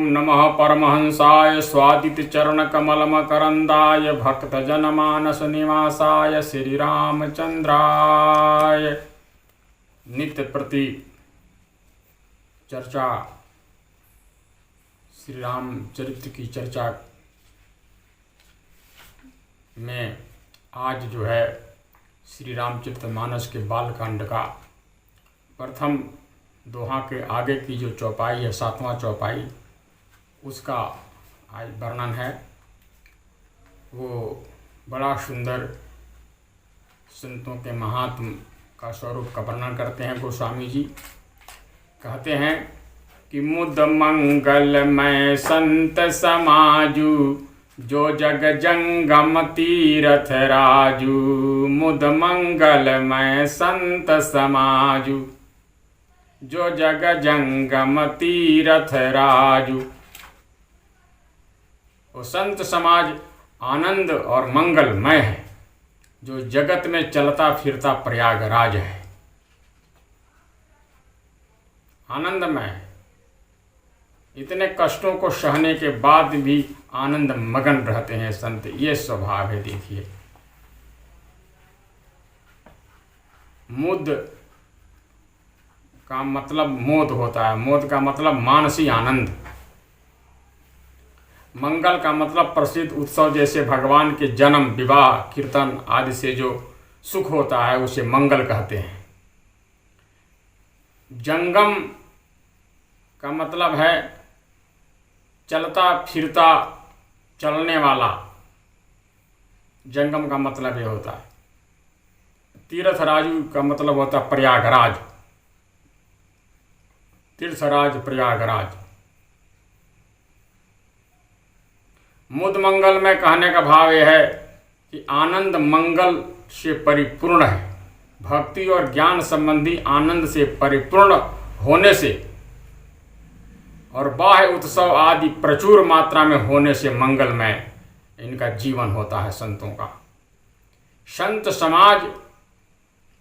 नमः परमहंसाय स्वादितचरणकमलमकरन्दाय भक्तजनमानसनिवासाय श्रीरामचन्द्राय। नित्य प्रति चर्चा श्री रामचरित्र की चर्चा में आज जो है श्री रामचरितमानस के बालकांड का प्रथम दोहा के आगे की जो चौपाई है, 7वां चौपाई, उसका आज वर्णन है। वो बड़ा सुंदर संतों के महात्म का स्वरूप का वर्णन करते हैं। गोस्वामी जी कहते हैं कि मुद मंगलमय संत समाजू, जो जग जंगम तीरथ राजू। मुद मंगलमय संत समाजू, जो जग जंगम तीरथ राजू। वो संत समाज आनंद और मंगलमय है, जो जगत में चलता फिरता प्रयागराज है। आनंदमय है, इतने कष्टों को सहने के बाद भी आनंद मगन रहते हैं संत। ये स्वभाव है। देखिए, मुद का मतलब मोद होता है। मोद का मतलब मानसी आनंद। मंगल का मतलब प्रसिद्ध उत्सव, जैसे भगवान के जन्म, विवाह, कीर्तन आदि से जो सुख होता है उसे मंगल कहते हैं। जंगम का मतलब है चलता फिरता, चलने वाला। जंगम का मतलब ये होता है। तीर्थराजु का मतलब होता है प्रयागराज, तीर्थराज प्रयागराज। मुद मंगल में कहने का भाव यह है कि आनंद मंगल से परिपूर्ण है। भक्ति और ज्ञान संबंधी आनंद से परिपूर्ण होने से और बाह्य उत्सव आदि प्रचुर मात्रा में होने से मंगलमय इनका जीवन होता है संतों का। संत समाज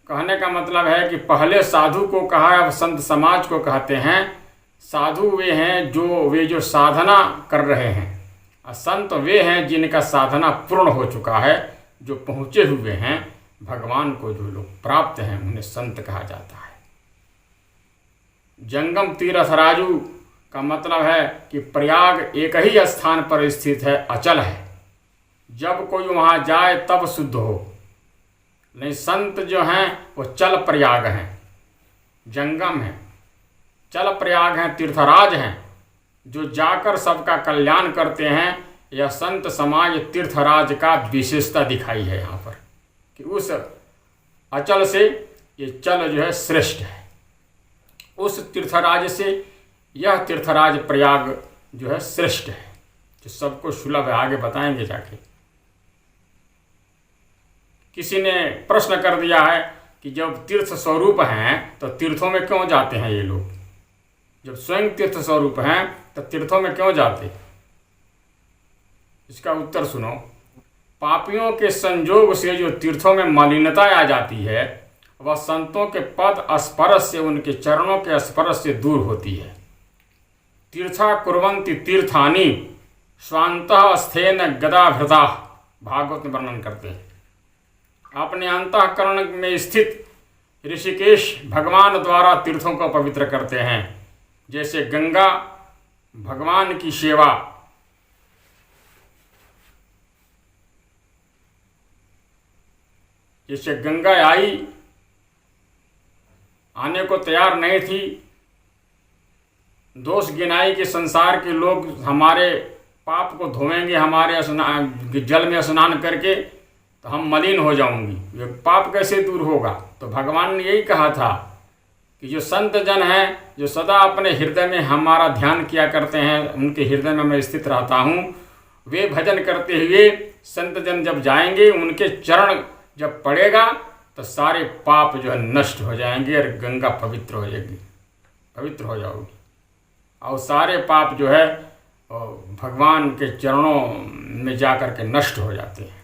कहने का मतलब है कि पहले साधु को कहा, अब संत समाज को कहते हैं। साधु वे हैं जो साधना कर रहे हैं, और संत वे हैं जिनका साधना पूर्ण हो चुका है, जो पहुँचे हुए हैं भगवान को, जो लोग प्राप्त हैं उन्हें संत कहा जाता है। जंगम तीर्थराजु का मतलब है कि प्रयाग एक ही स्थान पर स्थित है, अचल है। जब कोई वहाँ जाए तब शुद्ध हो। नहीं, संत जो हैं वो चल प्रयाग हैं, जंगम हैं, चल प्रयाग हैं, तीर्थराज हैं, जो जाकर सबका कल्याण करते हैं। यह संत समाज तीर्थराज का विशेषता दिखाई है यहाँ पर, कि उस अचल से ये चल जो है श्रेष्ठ है। उस तीर्थराज से यह तीर्थराज प्रयाग जो है श्रेष्ठ है, जो सबको सुलभ है। आगे बताएंगे जाके। किसी ने प्रश्न कर दिया है कि जब तीर्थ स्वरूप हैं तो तीर्थों में क्यों जाते हैं ये लोग? जब स्वयं तीर्थ स्वरूप हैं तो तीर्थों में क्यों जाते? इसका उत्तर सुनो। पापियों के संजोग से जो तीर्थों में मलिनता आ जाती है, वह संतों के पद स्पर्श से, उनके चरणों के स्पर्श से दूर होती है। तीर्था कुर्वन्ति तीर्थानि स्वान्तः स्थेन गदाभृता, भागवत में वर्णन करते हैं। अपने अंतःकरण में स्थित ऋषिकेश भगवान द्वारा तीर्थों को पवित्र करते हैं। जैसे गंगा भगवान की सेवा, जैसे गंगा आई, आने को तैयार नहीं थी, दोष गिनाई कि संसार के लोग हमारे पाप को धोएंगे, हमारे जल में स्नान करके तो हम मलिन हो जाऊंगी, ये पाप कैसे दूर होगा? तो भगवान ने यही कहा था कि जो संत जन हैं, जो सदा अपने हृदय में हमारा ध्यान किया करते हैं, उनके हृदय में मैं स्थित रहता हूँ, वे भजन करते हुए संत जन जब जाएंगे, उनके चरण जब पड़ेगा तो सारे पाप जो है नष्ट हो जाएंगे और गंगा पवित्र हो जाएगी, पवित्र हो जाओगी। और सारे पाप जो है भगवान के चरणों में जाकर के नष्ट हो जाते हैं।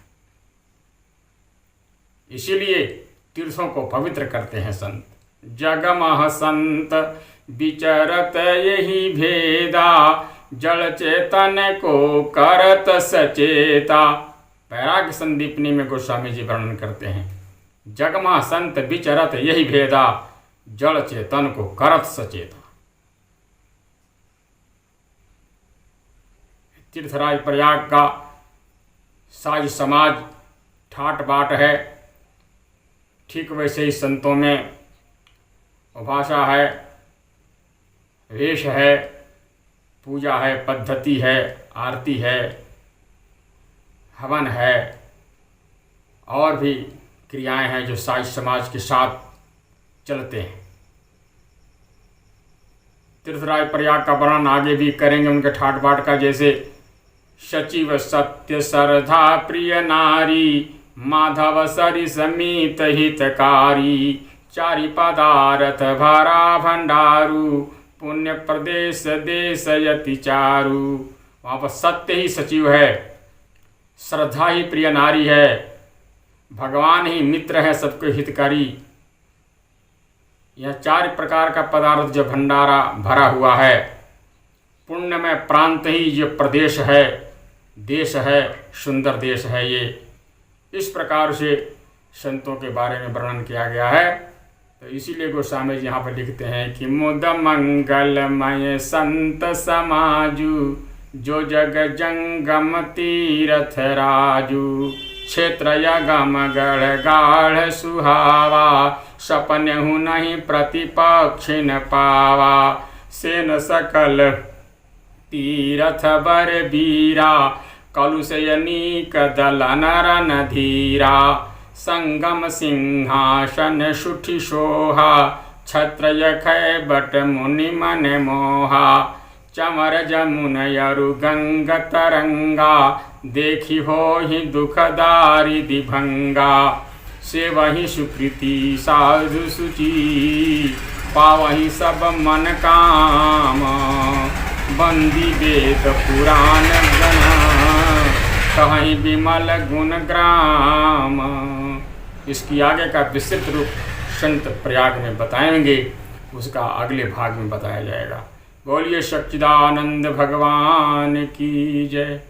इसीलिए तीर्थों को पवित्र करते हैं संत। जगमह संत विचरत यही भेदा, जल चेतन को करत सचेता। वैराग्य संदीपनी में गोस्वामी जी वर्णन करते हैं, जगमा संत विचरत यही भेदा, जड़ चेतन को करत सचेता। तीर्थराज प्रयाग का साज समाज ठाट बाट है, ठीक वैसे ही संतों में भाषा है, वेश है, पूजा है, पद्धति है, आरती है, हवन है और भी क्रियाएं हैं जो साज समाज के साथ चलते हैं। तीर्थराज प्रयाग का वर्णन आगे भी करेंगे उनके ठाट बाट का, जैसे सचिव सत्य श्रद्धा प्रिय नारी, माधव सरि समीत हितकारी, चारि पदार्थ भरा भंडारू, पुण्य प्रदेश देश यति चारू। वहाँ पर सत्य ही सचिव है, श्रद्धा ही प्रिय नारी है, भगवान ही मित्र है सबके हितकारी। यह 4 प्रकार का पदार्थ जो भंडारा भरा हुआ है, पुण्य में प्रांत ही जो प्रदेश है, देश है, सुंदर देश है। ये इस प्रकार से संतों के बारे में वर्णन किया गया है। तो इसीलिए गोस्वामी जी यहाँ पर लिखते हैं कि मुद मंगलमय संत समाजू, जो जग जंगम तीरथ राजू, क्षेत्र यगम गढ़ गाढ़ सुहावा, सपनेहु नहीं प्रतिपक्षिन पावा, सेन सकल तीरथ बर बीरा, कलुषयनीक दलन रन धीरा, संगम सिंहासन सुठि सोहा, छत्र यखय बट मुनि मन मोहा, चमर जमुन यरु गंग तरंगा, देखी हो ही दुखदारी दिभंगा, से वही सुकृति साधु सुचि, पावही सब मन काम, बंदी वेद पुराण गण, कहीं विमल गुण ग्राम। इसकी आगे का विस्तृत रूप संत प्रयाग में बताएंगे, उसका अगले भाग में बताया जाएगा। बोलिए सच्चिदानंद भगवान की जय।